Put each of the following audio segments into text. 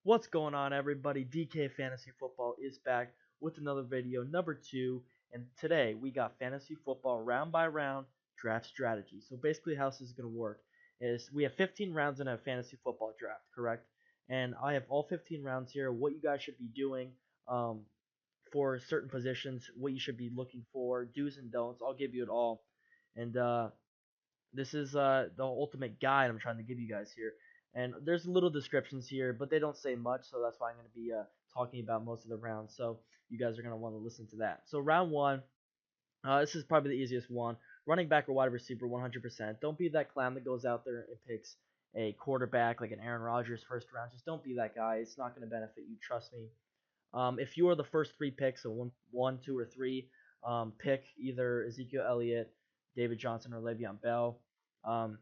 What's going on, everybody? DK Fantasy Football is back with another video, number 2, and today we got fantasy football round by round draft strategy. So basically how this is going to work is we have 15 rounds in a fantasy football draft, correct? And I have all 15 rounds here, what you guys should be doing um, for certain positions, what you should be looking for, do's and don'ts. I'll give you it all. And this is the ultimate guide I'm trying to give you guys here. And there's little descriptions here, but they don't say much, so that's why I'm going to be talking about most of the rounds. So you guys are going to want to listen to that. So round one, this is probably the easiest one. Running back or wide receiver, 100%. Don't be that clown that goes out there and picks a quarterback like an Aaron Rodgers first round. Just don't be that guy. It's not going to benefit you. Trust me. If you are the first three picks, so one, two, or three, pick either Ezekiel Elliott, David Johnson, or Le'Veon Bell. Um,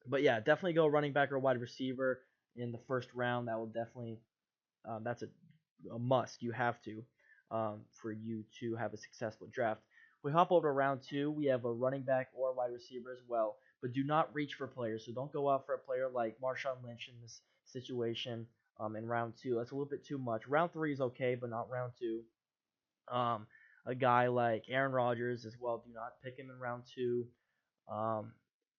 but yeah, definitely go running back or wide receiver in the first round. That will definitely that's a must. You have to for you to have a successful draft. We hop over to round two. We have a running back or wide receiver as well, but do not reach for players. So don't go out for a player like Marshawn Lynch in this situation in round two. That's a little bit too much. Round three is okay, but not round two. Um, a guy like Aaron Rodgers as well. Do not pick him in round two. Um,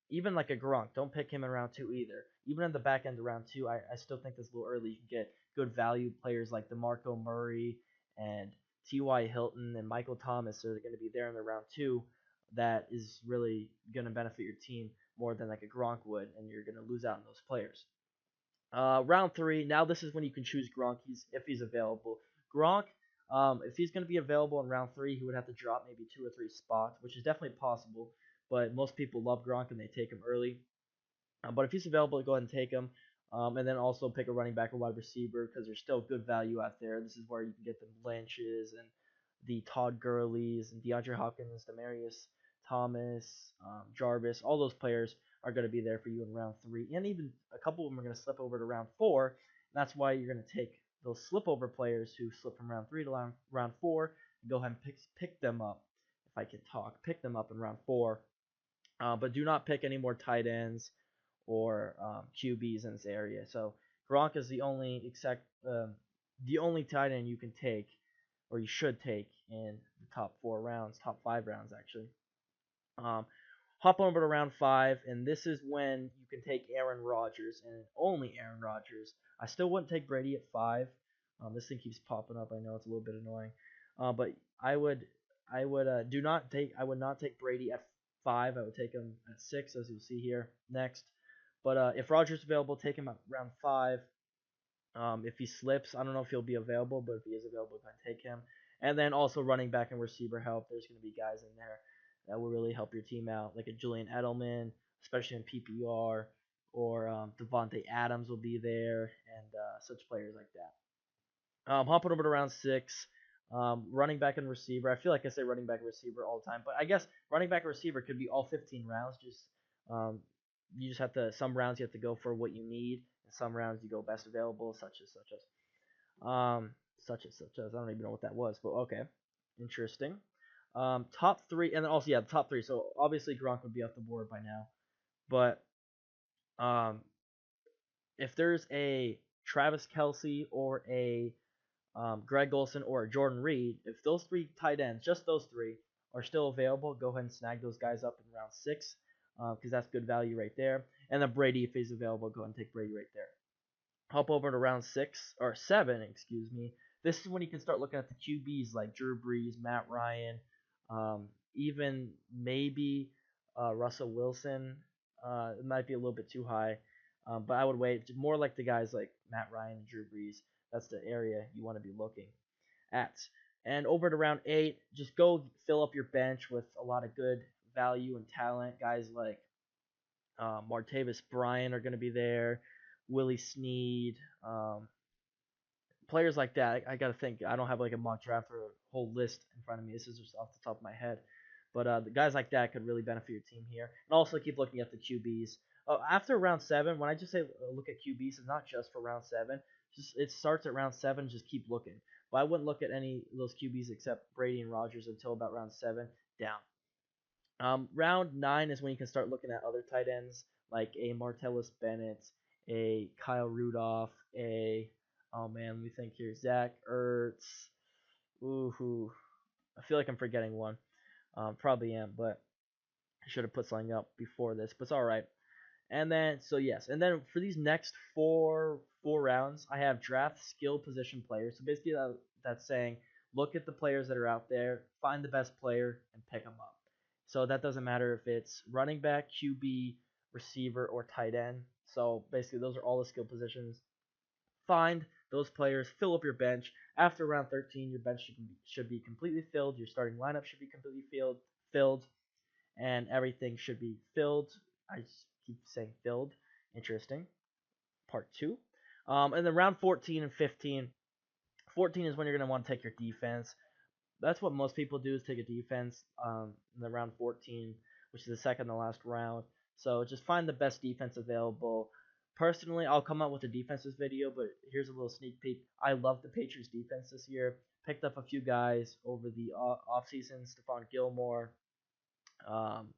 Even like a Gronk, don't pick him in round two either. Even in the back end of round two, I still think this a little early. You can get good value players like DeMarco Murray and T.Y. Hilton and Michael Thomas are going to be there in the round two. That is really going to benefit your team more than like a Gronk would, and you're going to lose out on those players. Round three, now this is when you can choose Gronk if he's available. Gronk, if he's going to be available in round three, he would have to drop maybe 2 or 3 spots, which is definitely possible. But most people love Gronk and they take him early. But if he's available, go ahead and take him. And then also pick a running back or wide receiver because there's still good value out there. This is where you can get the Lynches and the Todd Gurleys and DeAndre Hopkins, Demarius Thomas, Jarvis. All those players are going to be there for you in round three. And even a couple of them are going to slip over to round four. And that's why you're going to take those slip over players who slip from round three to round four and go ahead and pick them up. If I can talk, pick them up in round four. But do not pick any more tight ends or QBs in this area. So Gronk is the only tight end you can take, or you should take in the top 4 rounds, top 5 rounds actually. Um, Hop over to round five, and this is when you can take Aaron Rodgers and only Aaron Rodgers. I still wouldn't take Brady at 5. This thing keeps popping up. I know it's a little bit annoying, but I would not take Brady at 5. I would take him at 6, as you'll see here next. But if Rodgers available, take him at round 5. If he slips, I don't know if he'll be available, but if he is available, go ahead and take him. And then also running back and receiver help. There's going to be guys in there that will really help your team out, like a Julian Edelman, especially in PPR, or Devontae Adams will be there, and such players like that. Hopping over to round 6, running back and receiver. I feel like I say running back and receiver all the time, but I guess running back and receiver could be all 15 rounds. Um, you just have to, some rounds you have to go for what you need, and some rounds you go best available, such as. I don't even know what that was, but okay, interesting. Top three, and then also yeah, the top three. So obviously Gronk would be off the board by now, but um, if there's a Travis Kelsey or a Greg Olsen or a Jordan Reed, if those 3 tight ends, just those 3, are still available, go ahead and snag those guys up in round 6 because that's good value right there. And then Brady, if he's available, go ahead and take Brady right there. Hop over to round 6 or 7, excuse me. This is when you can start looking at the QBs like Drew Brees, Matt Ryan, even maybe Russell Wilson. It might be a little bit too high, but I would wait. More like the guys like Matt Ryan and Drew Brees. That's the area you want to be looking at. And over to round 8, just go fill up your bench with a lot of good value and talent. Guys like Martavis Bryant are going to be there. Willie Snead, players like that. I got to think. I don't have like a mock draft or a whole list in front of me. This is just off the top of my head. But the guys like that could really benefit your team here. And also keep looking at the QBs. After round 7, when I just say look at QBs, it's not just for round 7. It starts at round 7. Just keep looking. But I wouldn't look at any of those QBs except Brady and Rodgers until about round 7 down. Round 9 is when you can start looking at other tight ends like a Martellus Bennett, a Kyle Rudolph, a Oh man, let me think here. Zach Ertz. Ooh, I feel like I'm forgetting one. Probably am, but I should have put something up before this, but it's all right. And then so yes, and then for these next four rounds, I have draft skill position players. So basically, that's saying look at the players that are out there, find the best player, and pick them up. So that doesn't matter if it's running back, QB, receiver, or tight end. So basically, those are all the skill positions. Find those players, fill up your bench. After round 13, your bench should be completely filled. Your starting lineup should be completely filled, and everything should be filled. I keep saying filled. Interesting. Part two. And then round 14 and 15. 14 is when you're going to want to take your defense. That's what most people do is take a defense in the round 14, which is the second to last round. So just find the best defense available. Personally, I'll come out with a defenses video, but here's a little sneak peek. I love the Patriots defense this year. Picked up a few guys over the offseason. Stephon Gilmore, um,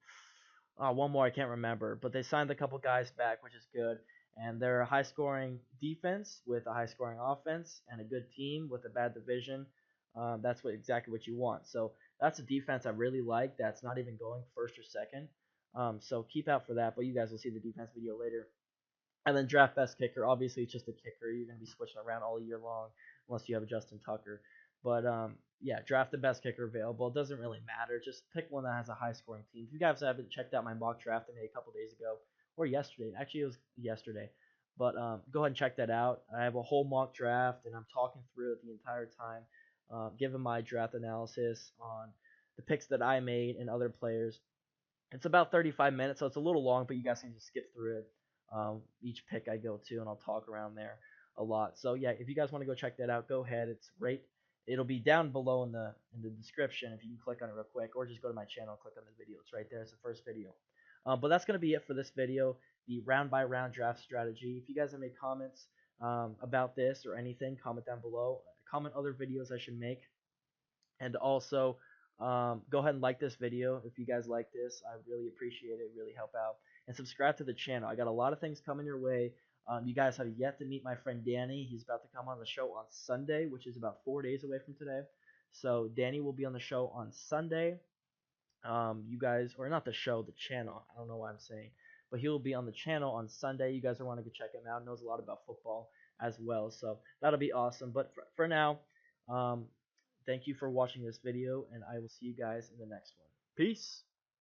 one more I can't remember, but they signed a couple guys back, which is good. And they're a high-scoring defense with a high-scoring offense and a good team with a bad division. That's exactly what you want. So that's a defense I really like. That's not even going first or second. So keep out for that. But you guys will see the defense video later. And then draft best kicker. Obviously, it's just a kicker. You're going to be switching around all year long unless you have a Justin Tucker. But yeah, draft the best kicker available. It doesn't really matter. Just pick one that has a high scoring team. If you guys haven't checked out my mock draft I made a couple days ago or yesterday, actually it was yesterday. But go ahead and check that out. I have a whole mock draft and I'm talking through it the entire time, giving my draft analysis on the picks that I made and other players. It's about 35 minutes, so it's a little long, but you guys can just skip through it. Each pick I go to, and I'll talk around there a lot. So yeah, if you guys want to go check that out, go ahead. It's great. It'll be down below in the description if you can click on it real quick, or just go to my channel and click on the video. It's right there. It's the first video. But that's gonna be it for this video, the round by round draft strategy. If you guys have any comments about this or anything, comment down below. Comment other videos I should make. And also, go ahead and like this video if you guys like this. I really appreciate it. Really help out. And subscribe to the channel. I got a lot of things coming your way. You guys have yet to meet my friend Danny. He's about to come on the show on Sunday, which is about 4 days away from today. So Danny will be on the show on Sunday. You guys, or not the show, the channel. I don't know what I'm saying, but he will be on the channel on Sunday. You guys are want to go check him out. Knows a lot about football as well, so that'll be awesome. But for now, thank you for watching this video, and I will see you guys in the next one. Peace.